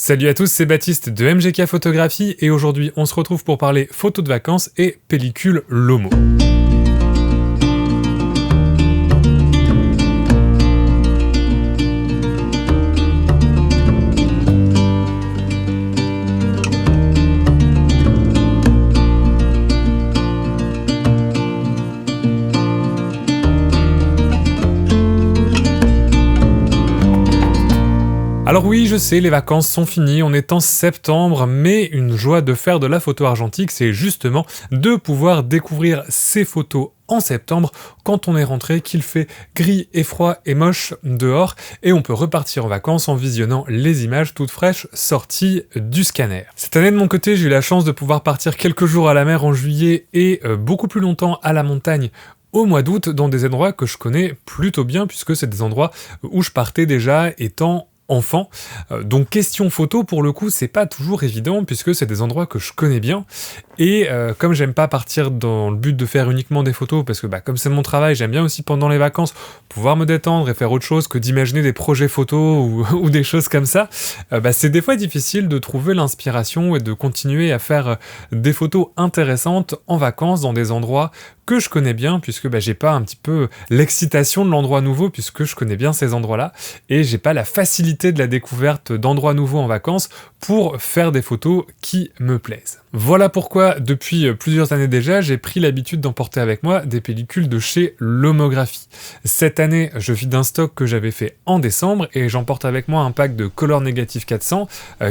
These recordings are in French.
Salut à tous, c'est Baptiste de MGK Photographie et aujourd'hui on se retrouve pour parler photos de vacances et pellicule Lomo. Alors oui, je sais, les vacances sont finies, on est en septembre, mais une joie de faire de la photo argentique, c'est justement de pouvoir découvrir ces photos en septembre, quand on est rentré, qu'il fait gris et froid et moche dehors, et on peut repartir en vacances en visionnant les images toutes fraîches sorties du scanner. Cette année de mon côté, j'ai eu la chance de pouvoir partir quelques jours à la mer en juillet et beaucoup plus longtemps à la montagne au mois d'août, dans des endroits que je connais plutôt bien, puisque c'est des endroits où je partais déjà étant enfant. Donc question photo, pour le coup, c'est pas toujours évident puisque c'est des endroits que je connais bien. Et comme j'aime pas partir dans le but de faire uniquement des photos, parce que comme c'est mon travail, j'aime bien aussi pendant les vacances pouvoir me détendre et faire autre chose que d'imaginer des projets photos ou des choses comme ça, c'est des fois difficile de trouver l'inspiration et de continuer à faire des photos intéressantes en vacances dans des endroits que je connais bien, puisque j'ai pas un petit peu l'excitation de l'endroit nouveau, puisque je connais bien ces endroits-là, et j'ai pas la facilité de la découverte d'endroits nouveaux en vacances pour faire des photos qui me plaisent. Voilà pourquoi, depuis plusieurs années déjà, j'ai pris l'habitude d'emporter avec moi des pellicules de chez Lomographie. Cette année, je vis d'un stock que j'avais fait en décembre, et j'emporte avec moi un pack de Color Negative 400,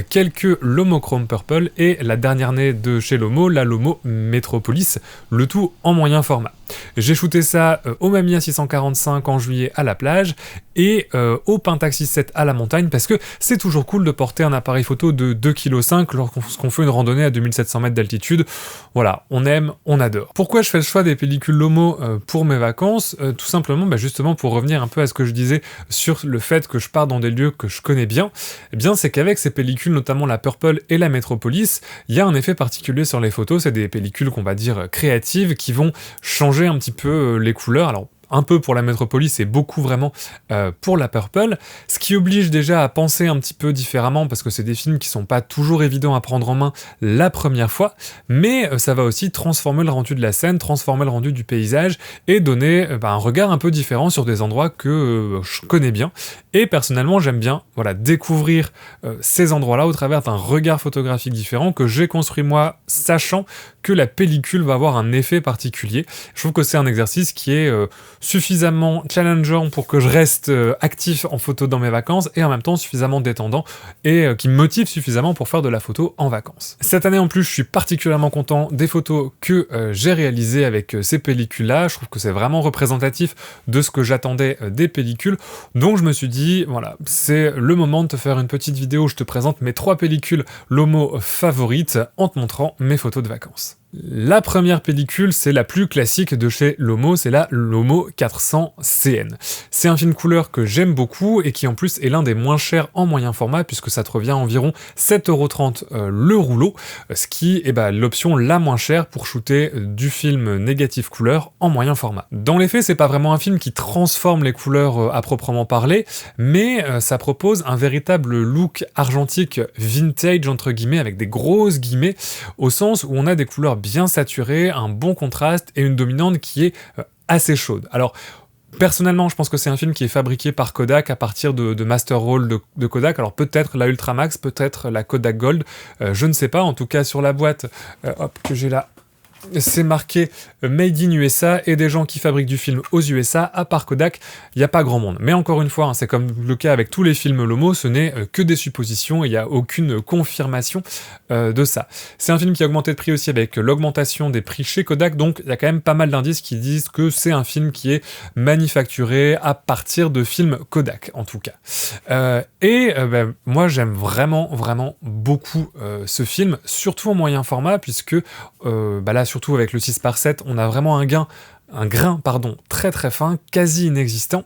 quelques Lomo Chrome Purple, et la dernière née de chez Lomo, la Lomo Metropolis, le tout en moyen format. J'ai shooté ça au Mamiya 645 en juillet à la plage et au Pentax 67 à la montagne, parce que c'est toujours cool de porter un appareil photo de 2,5 kg lorsqu'on fait une randonnée à 2700 mètres d'altitude. Voilà, on aime, on adore. Pourquoi je fais le choix des pellicules Lomo pour mes vacances? Tout simplement justement pour revenir un peu à ce que je disais sur le fait que je pars dans des lieux que je connais bien. Eh bien c'est qu'avec ces pellicules, notamment la Purple et la Metropolis, il y a un effet particulier sur les photos. C'est des pellicules qu'on va dire créatives qui vont changer un petit peu les couleurs. Alors un peu pour la Metropolis et beaucoup vraiment pour la Purple, ce qui oblige déjà à penser un petit peu différemment, parce que c'est des films qui sont pas toujours évidents à prendre en main la première fois, mais ça va aussi transformer le rendu de la scène, transformer le rendu du paysage, et donner un regard un peu différent sur des endroits que je connais bien. Et personnellement, j'aime bien découvrir ces endroits-là au travers d'un regard photographique différent que j'ai construit moi, sachant que la pellicule va avoir un effet particulier. Je trouve que c'est un exercice qui est suffisamment challengeant pour que je reste actif en photo dans mes vacances, et en même temps suffisamment détendant et qui me motive suffisamment pour faire de la photo en vacances. Cette année en plus, je suis particulièrement content des photos que j'ai réalisées avec ces pellicules-là. Je trouve que c'est vraiment représentatif de ce que j'attendais des pellicules. Donc je me suis dit, voilà, c'est le moment de te faire une petite vidéo où je te présente mes 3 pellicules Lomo favorites en te montrant mes photos de vacances. La première pellicule, c'est la plus classique de chez Lomo, c'est la Lomo 400 CN. C'est un film couleur que j'aime beaucoup et qui en plus est l'un des moins chers en moyen format, puisque ça te revient à environ 7,30 € le rouleau, ce qui est l'option la moins chère pour shooter du film négatif couleur en moyen format. Dans les faits, c'est pas vraiment un film qui transforme les couleurs à proprement parler, mais ça propose un véritable look argentique vintage entre guillemets, avec des grosses guillemets, au sens où on a des couleurs bien saturé, un bon contraste et une dominante qui est assez chaude. Alors, personnellement, je pense que c'est un film qui est fabriqué par Kodak à partir de Master Roll de Kodak. Alors peut-être la Ultramax, peut-être la Kodak Gold, je ne sais pas. En tout cas, sur la boîte que j'ai là, c'est marqué Made in USA, et des gens qui fabriquent du film aux USA, à part Kodak, il n'y a pas grand monde. Mais encore une fois, c'est comme le cas avec tous les films Lomo, ce n'est que des suppositions, et il n'y a aucune confirmation de ça. C'est un film qui a augmenté de prix aussi avec l'augmentation des prix chez Kodak, donc il y a quand même pas mal d'indices qui disent que c'est un film qui est manufacturé à partir de films Kodak, en tout cas. Moi j'aime vraiment beaucoup ce film, surtout en moyen format, puisque là surtout avec le 6x7, on a vraiment un grain très très fin, quasi inexistant,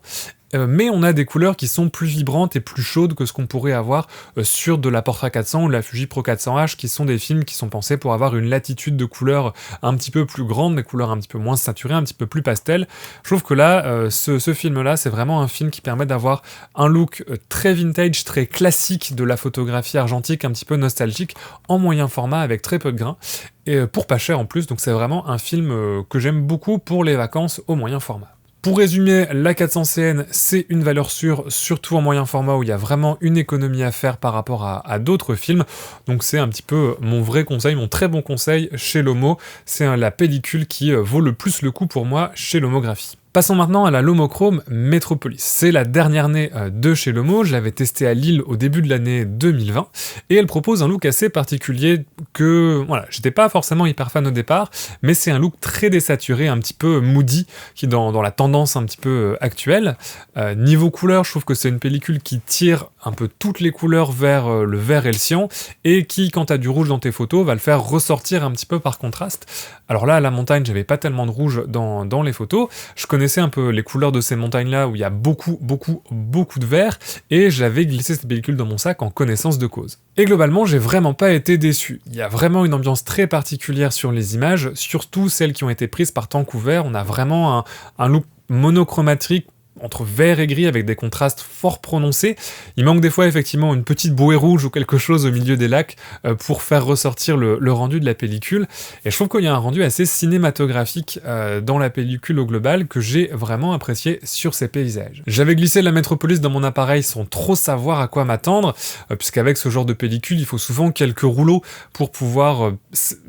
mais on a des couleurs qui sont plus vibrantes et plus chaudes que ce qu'on pourrait avoir sur de la Portra 400 ou de la Fuji Pro 400H, qui sont des films qui sont pensés pour avoir une latitude de couleurs un petit peu plus grande, des couleurs un petit peu moins saturées, un petit peu plus pastel. Je trouve que là, ce film-là, c'est vraiment un film qui permet d'avoir un look très vintage, très classique de la photographie argentique, un petit peu nostalgique, en moyen format avec très peu de grains, et pour pas cher en plus, donc c'est vraiment un film que j'aime beaucoup pour les vacances au moyen format. Pour résumer, la 400CN, c'est une valeur sûre, surtout en moyen format où il y a vraiment une économie à faire par rapport à d'autres films. Donc c'est un petit peu mon vrai conseil, mon très bon conseil chez Lomo. C'est la pellicule qui vaut le plus le coup pour moi chez Lomographie. Passons maintenant à la Lomochrome Metropolis. C'est la dernière née de chez Lomo, je l'avais testée à Lille au début de l'année 2020, et elle propose un look assez particulier que, voilà, j'étais pas forcément hyper fan au départ, mais c'est un look très désaturé, un petit peu moody, qui est dans la tendance un petit peu actuelle. Niveau couleur, je trouve que c'est une pellicule qui tire un peu toutes les couleurs vers le vert et le cyan, et qui, quand t'as du rouge dans tes photos, va le faire ressortir un petit peu par contraste. Alors là, à la montagne, j'avais pas tellement de rouge dans les photos, je connaissais un peu les couleurs de ces montagnes-là où il y a beaucoup de vert, et j'avais glissé cette pellicule dans mon sac en connaissance de cause. Et globalement, j'ai vraiment pas été déçu. Il y a vraiment une ambiance très particulière sur les images, surtout celles qui ont été prises par Vancouver. On a vraiment un look monochromatique entre vert et gris avec des contrastes fort prononcés. Il manque des fois effectivement une petite bouée rouge ou quelque chose au milieu des lacs pour faire ressortir le rendu de la pellicule. Et je trouve qu'il y a un rendu assez cinématographique dans la pellicule au global que j'ai vraiment apprécié sur ces paysages. J'avais glissé la Metropolis dans mon appareil sans trop savoir à quoi m'attendre, puisqu'avec ce genre de pellicule, il faut souvent quelques rouleaux pour pouvoir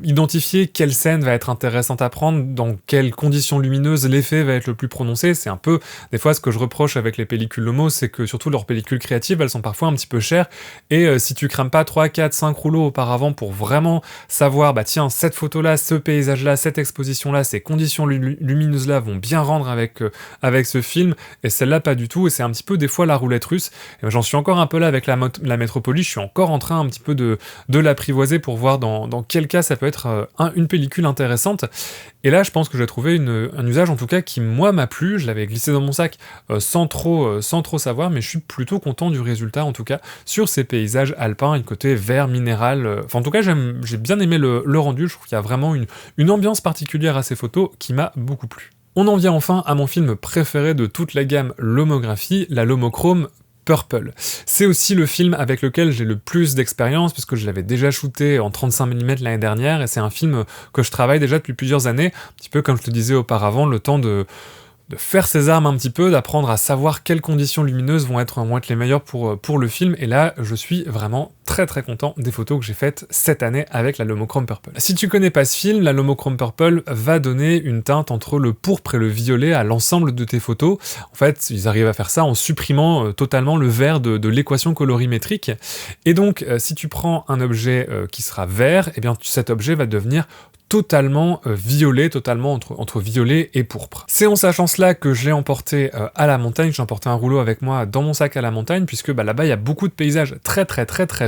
identifier quelle scène va être intéressante à prendre, dans quelles conditions lumineuses l'effet va être le plus prononcé. C'est un peu, des fois, ce que je reproche avec les pellicules Lomo, c'est que surtout leurs pellicules créatives, elles sont parfois un petit peu chères, et si tu crames pas 3, 4, 5 rouleaux auparavant pour vraiment savoir, bah tiens, cette photo-là, ce paysage-là, cette exposition-là, ces conditions lumineuses-là vont bien rendre avec ce film, et celle-là pas du tout, et c'est un petit peu des fois la roulette russe. Et j'en suis encore un peu là avec la Métropolis, je suis encore en train un petit peu de l'apprivoiser pour voir dans quel cas ça peut être une pellicule intéressante. Et là, je pense que j'ai trouvé un usage en tout cas qui, moi, m'a plu. Je l'avais glissé dans mon sac sans trop savoir, mais je suis plutôt content du résultat, en tout cas, sur ces paysages alpins et le côté vert, minéral. Enfin, en tout cas, j'ai bien aimé le rendu. Je trouve qu'il y a vraiment une ambiance particulière à ces photos qui m'a beaucoup plu. On en vient enfin à mon film préféré de toute la gamme Lomographie, la Lomochrome Purple. C'est aussi le film avec lequel j'ai le plus d'expérience, puisque je l'avais déjà shooté en 35 mm l'année dernière, et c'est un film que je travaille déjà depuis plusieurs années, un petit peu comme je te disais auparavant, le temps de faire ses armes un petit peu, d'apprendre à savoir quelles conditions lumineuses vont être les meilleures pour le film, et là, je suis vraiment très content des photos que j'ai faites cette année avec la Lomochrome Purple. Si tu connais pas ce film, la Lomochrome Purple va donner une teinte entre le pourpre et le violet à l'ensemble de tes photos. En fait, ils arrivent à faire ça en supprimant totalement le vert de l'équation colorimétrique, et donc, si tu prends un objet qui sera vert, eh bien cet objet va devenir totalement violet, totalement entre violet et pourpre. C'est en sachant cela que je l'ai emporté à la montagne, j'ai emporté un rouleau avec moi dans mon sac à la montagne, puisque là-bas il y a beaucoup de paysages très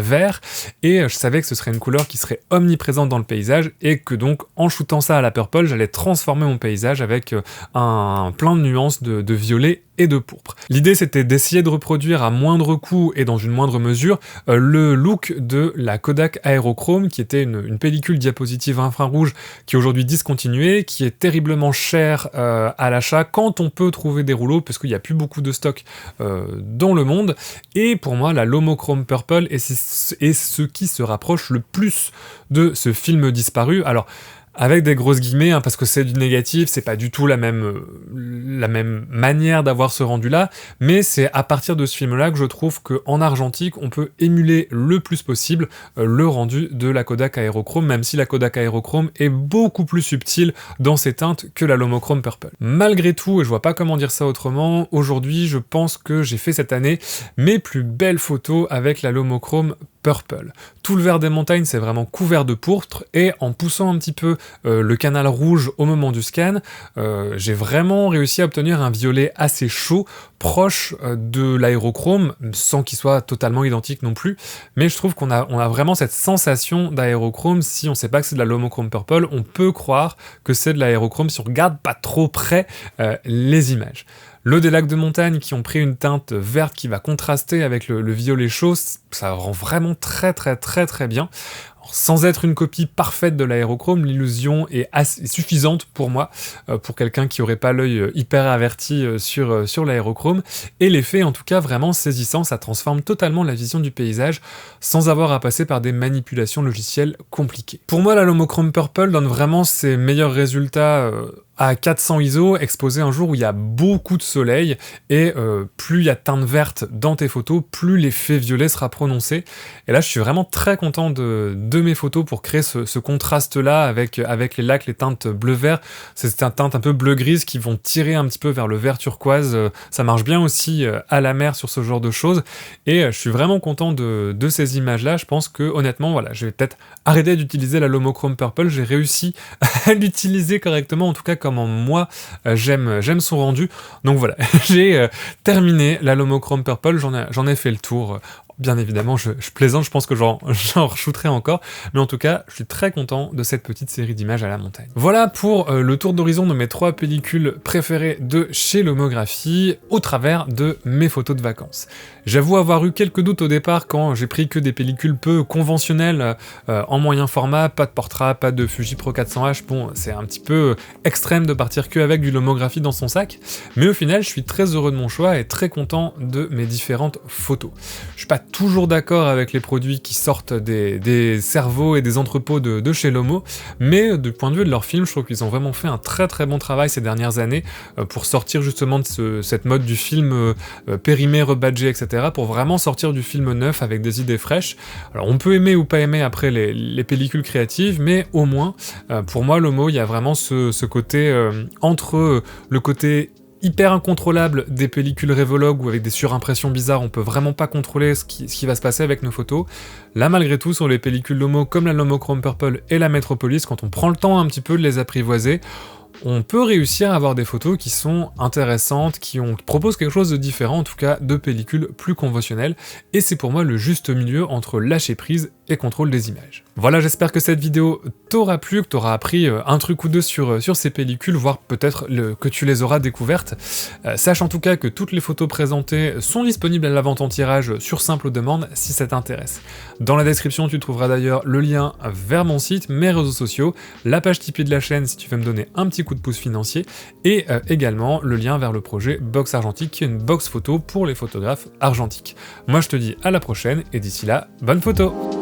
verts, et je savais que ce serait une couleur qui serait omniprésente dans le paysage, et que donc en shootant ça à la purple, j'allais transformer mon paysage avec un plein de nuances de violet et de pourpre. L'idée c'était d'essayer de reproduire à moindre coût et dans une moindre mesure le look de la Kodak Aerochrome, qui était une pellicule diapositive infrarouge qui est aujourd'hui discontinuée, qui est terriblement chère à l'achat quand on peut trouver des rouleaux, parce qu'il n'y a plus beaucoup de stock dans le monde, et pour moi la Lomochrome Purple est ce qui se rapproche le plus de ce film disparu. Alors, avec des grosses guillemets, parce que c'est du négatif, c'est pas du tout la même manière d'avoir ce rendu-là, mais c'est à partir de ce film-là que je trouve qu'en argentique, on peut émuler le plus possible le rendu de la Kodak Aerochrome, même si la Kodak Aerochrome est beaucoup plus subtile dans ses teintes que la Lomochrome Purple. Malgré tout, et je vois pas comment dire ça autrement, aujourd'hui, je pense que j'ai fait cette année mes plus belles photos avec la Lomochrome Purple. Tout le vert des montagnes, c'est vraiment couvert de pourpre, et en poussant un petit peu le canal rouge au moment du scan, j'ai vraiment réussi à obtenir un violet assez chaud, proche de l'aérochrome, sans qu'il soit totalement identique non plus, mais je trouve qu'on a vraiment cette sensation d'aérochrome. Si on sait pas que c'est de la Lomochrome Purple, on peut croire que c'est de l'aérochrome si on regarde pas trop près les images. L'eau des lacs de montagne qui ont pris une teinte verte qui va contraster avec le violet chaud, ça rend vraiment très bien. Sans être une copie parfaite de l'aérochrome, l'illusion est suffisante pour moi, pour quelqu'un qui aurait pas l'œil hyper averti sur l'aérochrome, et l'effet en tout cas vraiment saisissant, ça transforme totalement la vision du paysage, sans avoir à passer par des manipulations logicielles compliquées. Pour moi, la Lomochrome Purple donne vraiment ses meilleurs résultats à 400 ISO, exposé un jour où il y a beaucoup de soleil, et plus il y a de teinte verte dans tes photos, plus l'effet violet sera prononcé. Et là, je suis vraiment très content de mes photos pour créer ce contraste-là avec les lacs, les teintes bleu-vert. C'est ces teintes un peu bleu-grise qui vont tirer un petit peu vers le vert turquoise. Ça marche bien aussi à la mer sur ce genre de choses. Et je suis vraiment content de ces images-là. Je pense que, honnêtement, voilà, je vais peut-être arrêter d'utiliser la Lomochrome Purple. J'ai réussi à l'utiliser correctement, en tout cas comment moi j'aime son rendu. Donc voilà, j'ai terminé la Lomochrome Purple, j'en ai fait le tour. Bien évidemment, je plaisante, je pense que j'en re-shooterai encore, mais en tout cas, je suis très content de cette petite série d'images à la montagne. Voilà pour le tour d'horizon de mes 3 pellicules préférées de chez Lomographie, au travers de mes photos de vacances. J'avoue avoir eu quelques doutes au départ quand j'ai pris que des pellicules peu conventionnelles en moyen format, pas de Portra, pas de Fuji Pro 400H, bon, c'est un petit peu extrême de partir que avec du Lomographie dans son sac, mais au final, je suis très heureux de mon choix et très content de mes différentes photos. Je suis pas toujours d'accord avec les produits qui sortent des cerveaux et des entrepôts de chez Lomo, mais du point de vue de leur film, je trouve qu'ils ont vraiment fait un très bon travail ces dernières années pour sortir justement de cette mode du film périmé, rebadgé, etc., pour vraiment sortir du film neuf avec des idées fraîches. Alors on peut aimer ou pas aimer après les pellicules créatives, mais au moins, pour moi, Lomo, il y a vraiment ce côté entre le côté hyper incontrôlable des pellicules Revolog où avec des surimpressions bizarres on peut vraiment pas contrôler ce qui va se passer avec nos photos. Là malgré tout sur les pellicules Lomo comme la Lomochrome Purple et la Metropolis, quand on prend le temps un petit peu de les apprivoiser, on peut réussir à avoir des photos qui sont intéressantes, qui proposent quelque chose de différent, en tout cas de pellicules plus conventionnelles, et c'est pour moi le juste milieu entre lâcher prise et contrôle des images. Voilà, j'espère que cette vidéo t'aura plu, que t'auras appris un truc ou deux sur ces pellicules, voire peut-être que tu les auras découvertes. Sache en tout cas que toutes les photos présentées sont disponibles à la vente en tirage sur simple demande si ça t'intéresse. Dans la description, tu trouveras d'ailleurs le lien vers mon site, mes réseaux sociaux, la page Tipeee de la chaîne si tu veux me donner un petit coup de pouce financier, et également le lien vers le projet Box Argentique, qui est une box photo pour les photographes argentiques. Moi je te dis à la prochaine, et d'ici là, bonne photo!